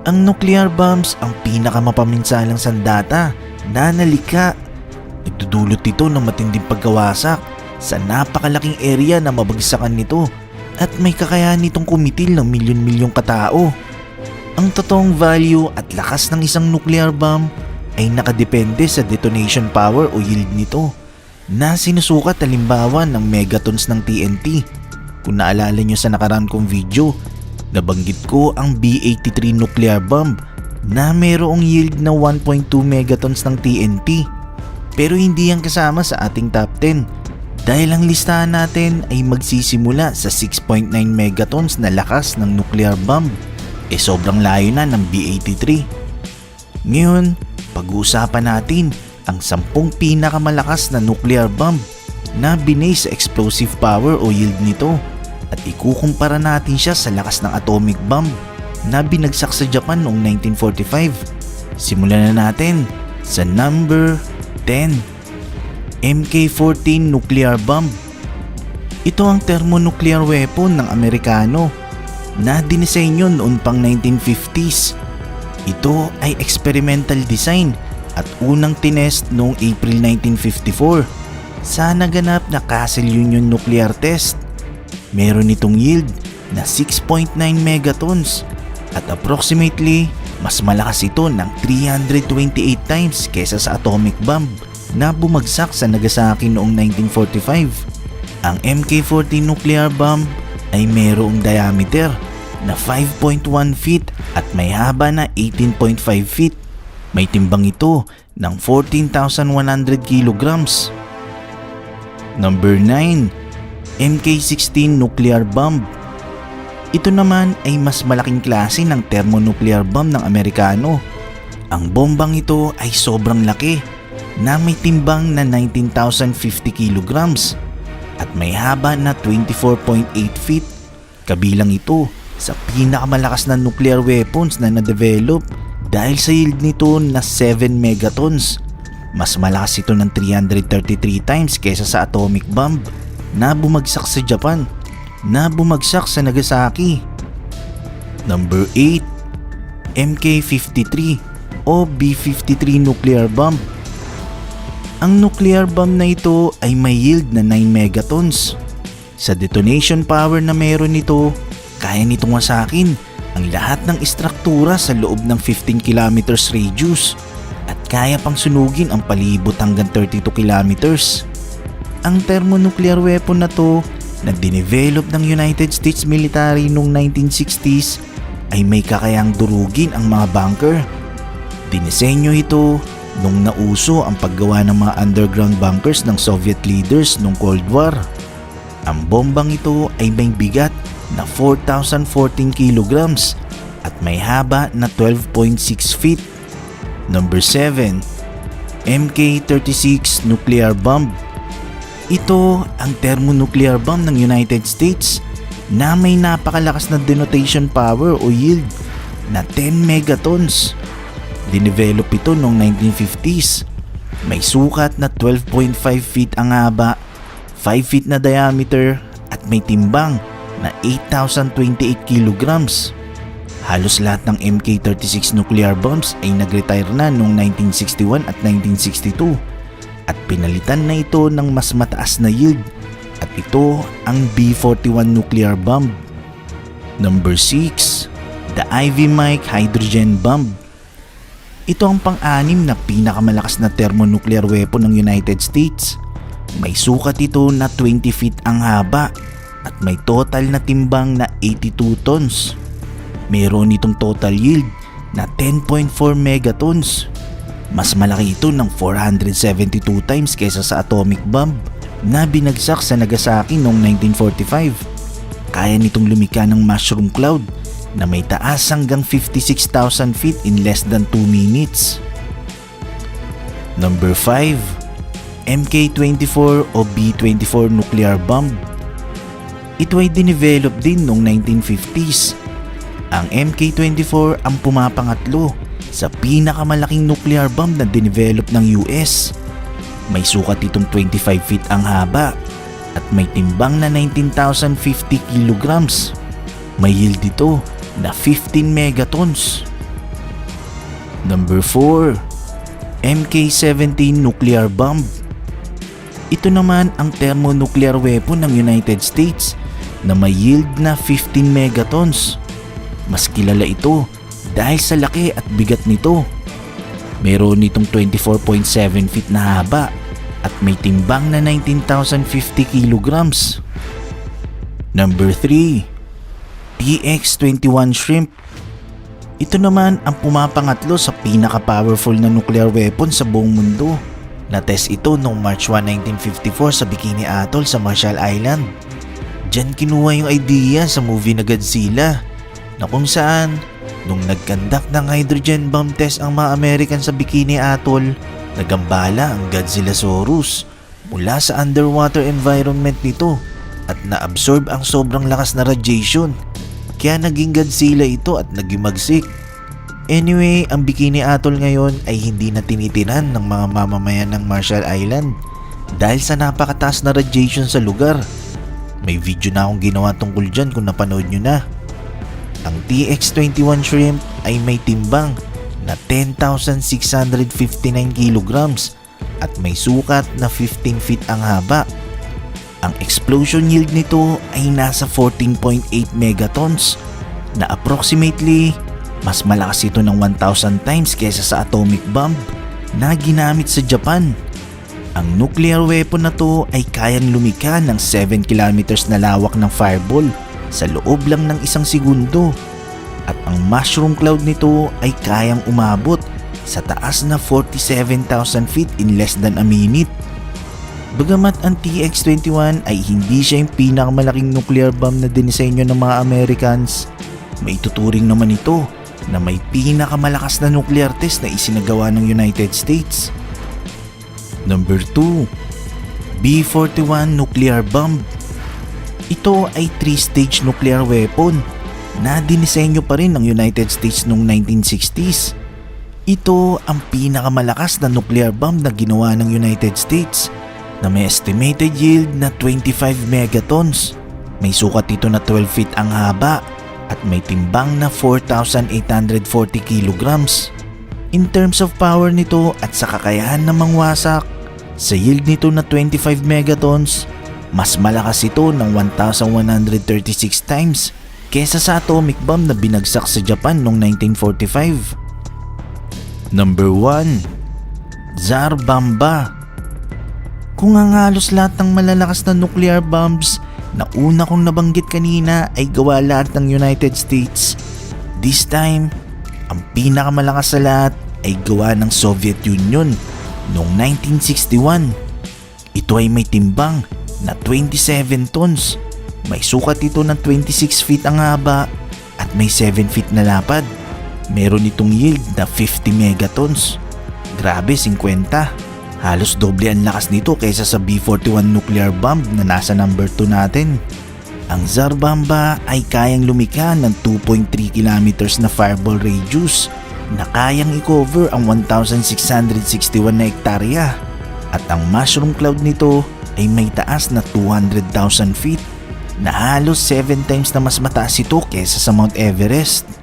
Ang nuclear bombs ang pinakamapaminsalang sandata na nalikha. Nagdudulot ito ng matinding pagkawasak sa napakalaking area na mabagsakan nito at may kakayahan nitong kumitil ng milyon-milyong katao. Ang totoong value at lakas ng isang nuclear bomb ay nakadepende sa detonation power o yield nito na sinusukat halimbawa ng megatons ng TNT. Kung naalala nyo sa nakaraan kong video, nabanggit ko ang B-83 nuclear bomb na mayroong yield na 1.2 megatons ng TNT. Pero hindi yan kasama sa ating top 10 dahil ang listahan natin ay magsisimula sa 6.9 megatons na lakas ng nuclear bomb. Sobrang layo na ng B-83. Ngayon, pag-uusapan natin ang 10 pinakamalakas na nuclear bomb na binase sa explosive power o yield nito at ikukumpara natin siya sa lakas ng atomic bomb na binagsak sa Japan noong 1945. Simulan na natin sa number 10. MK-14 nuclear bomb. Ito ang thermonuclear weapon ng Amerikano na dinisenyo noon pang 1950s. Ito ay experimental design at unang tinest noong April 1954 sa naganap na Castle Union nuclear test. Meron itong yield na 6.9 megatons at approximately mas malakas ito ng 328 times kesa sa atomic bomb na bumagsak sa Nagasaki noong 1945. Ang MK-14 nuclear bomb ay mayroong diameter na 5.1 feet at may haba na 18.5 feet. May timbang ito ng 14,100 kilograms. Number 9. MK-16 nuclear bomb. Ito naman ay mas malaking klase ng thermonuclear bomb ng Amerikano. Ang bombang ito ay sobrang laki na may timbang na 19,050 kilograms at may haba na 24.8 feet. Kabilang ito sa pinakamalakas na nuclear weapons na na-develop dahil sa yield nito na 7 megatons. Mas malakas ito ng 333 times kesa sa atomic bomb na bumagsak sa Japan, na bumagsak sa Nagasaki. Number 8. MK-53 o B-53 nuclear bomb. Ang nuclear bomb na ito ay may yield na 9 megatons. Sa detonation power na meron nito, kaya nitong wasakin ang lahat ng istruktura sa loob ng 15 kilometers radius at kaya pang sunugin ang palibot hanggang 32 kilometers. Ang thermonuclear weapon na to na dinevelop ng United States military noong 1960s ay may kakayang durugin ang mga bunker. Dinisenyo ito nung nauso ang paggawa ng mga underground bunkers ng Soviet leaders noong Cold War. Ang bombang ito ay may bigat na 4,014 kilograms at may haba na 12.6 feet. Number 7. MK-36 nuclear bomb. Ito ang thermonuclear bomb ng United States na may napakalakas na denotation power o yield na 10 megatons. Dinevelop ito noong 1950s. May sukat na 12.5 feet ang haba, 5 feet na diameter at may timbang na 8,028 kilograms. Halos lahat ng MK-36 nuclear bombs ay nag-retire na noong 1961 at 1962 at pinalitan na ito ng mas mataas na yield at ito ang B-41 nuclear bomb. Number 6. The Ivy Mike hydrogen bomb. Ito ang pang-anim na pinakamalakas na thermonuclear weapon ng United States. May sukat ito na 20 feet ang haba at may total na timbang na 82 tons. Mayroon itong total yield na 10.4 megatons. Mas malaki ito ng 472 times kesa sa atomic bomb na binagsak sa Nagasaki noong 1945. Kaya nitong lumika ng mushroom cloud na may taas hanggang 56,000 feet in less than 2 minutes. Number 5. MK-24 o B-24 nuclear bomb. Ito ay dinevelop din noong 1950s. Ang MK-24 ang pumapangatlo sa pinakamalaking nuclear bomb na dinevelop ng US. May sukat itong 25 feet ang haba at may timbang na 19,050 kilograms. May yield ito na 15 megatons. Number 4. MK-17 nuclear bomb. Ito naman ang thermonuclear weapon ng United States na may yield na 15 megatons. Mas kilala ito dahil sa laki at bigat nito. Meron itong 24.7 feet na haba at may timbang na 19,050 kilograms. Number 3. TX-21 shrimp. Ito naman ang pumapangatlo sa pinaka-powerful na nuclear weapon sa buong mundo. Na-test ito noong March 1, 1954 sa Bikini Atoll sa Marshall Island. Diyan kinuha yung idea sa movie na Godzilla, na kung saan nung nagkandak ng hydrogen bomb test ang mga American sa Bikini Atoll, nagambala ang Godzillasaurus mula sa underwater environment nito at na-absorb ang sobrang lakas na radiation. Kaya naging Godzilla ito at nagimagsik. Anyway, ang Bikini Atoll ngayon ay hindi na tinitiran ng mga mamamayan ng Marshall Island dahil sa napakataas na radiation sa lugar. May video na akong ginawa tungkol dyan kung napanood nyo na. Ang TX-21 shrimp ay may timbang na 10,659 kilograms at may sukat na 15 feet ang haba. Ang explosion yield nito ay nasa 14.8 megatons na approximately mas malakas ito ng 1,000 times kaysa sa atomic bomb na ginamit sa Japan. Ang nuclear weapon na to ay kayang lumikha ng 7 kilometers na lawak ng fireball sa loob lang ng 1 segundo. At ang mushroom cloud nito ay kayang umabot sa taas na 47,000 feet in less than a minute. Bagamat ang TX-21 ay hindi siya yung pinakamalaking nuclear bomb na dinisenyo ng mga Americans, may tuturing naman ito na may pinakamalakas na nuclear test na isinagawa ng United States. Number 2. B-41 nuclear bomb. Ito ay 3-stage nuclear weapon na dinisenyo pa rin ng United States noong 1960s. Ito ang pinakamalakas na nuclear bomb na ginawa ng United States na may estimated yield na 25 megatons. May sukat ito na 12 feet ang haba at may timbang na 4,840 kilograms. In terms of power nito at sa kakayahan na mangwasak, sa yield nito na 25 megatons, mas malakas ito ng 1,136 times kesa sa atomic bomb na binagsak sa Japan noong 1945. Number 1. Tsar Bomba. Kung ang halos lahat ng malalakas na nuclear bombs na una kong nabanggit kanina ay gawa lahat ng United States, this time, ang pinakamalakas sa lahat ay gawa ng Soviet Union noong 1961. Ito ay may timbang na 27 tons. May sukat ito ng 26 feet ang haba at may 7 feet na lapad. Meron itong yield na 50 megatons. Grabe, 50. Halos doble ang lakas nito kaysa sa B-41 nuclear bomb na nasa number 2 natin. Ang Tsar Bomba ay kayang lumikha ng 2.3 kilometers na fireball radius na kayang i-cover ang 1,661 na hektarya. At ang mushroom cloud nito ay may taas na 200,000 feet na halos 7 times na mas mataas ito kaysa sa Mount Everest.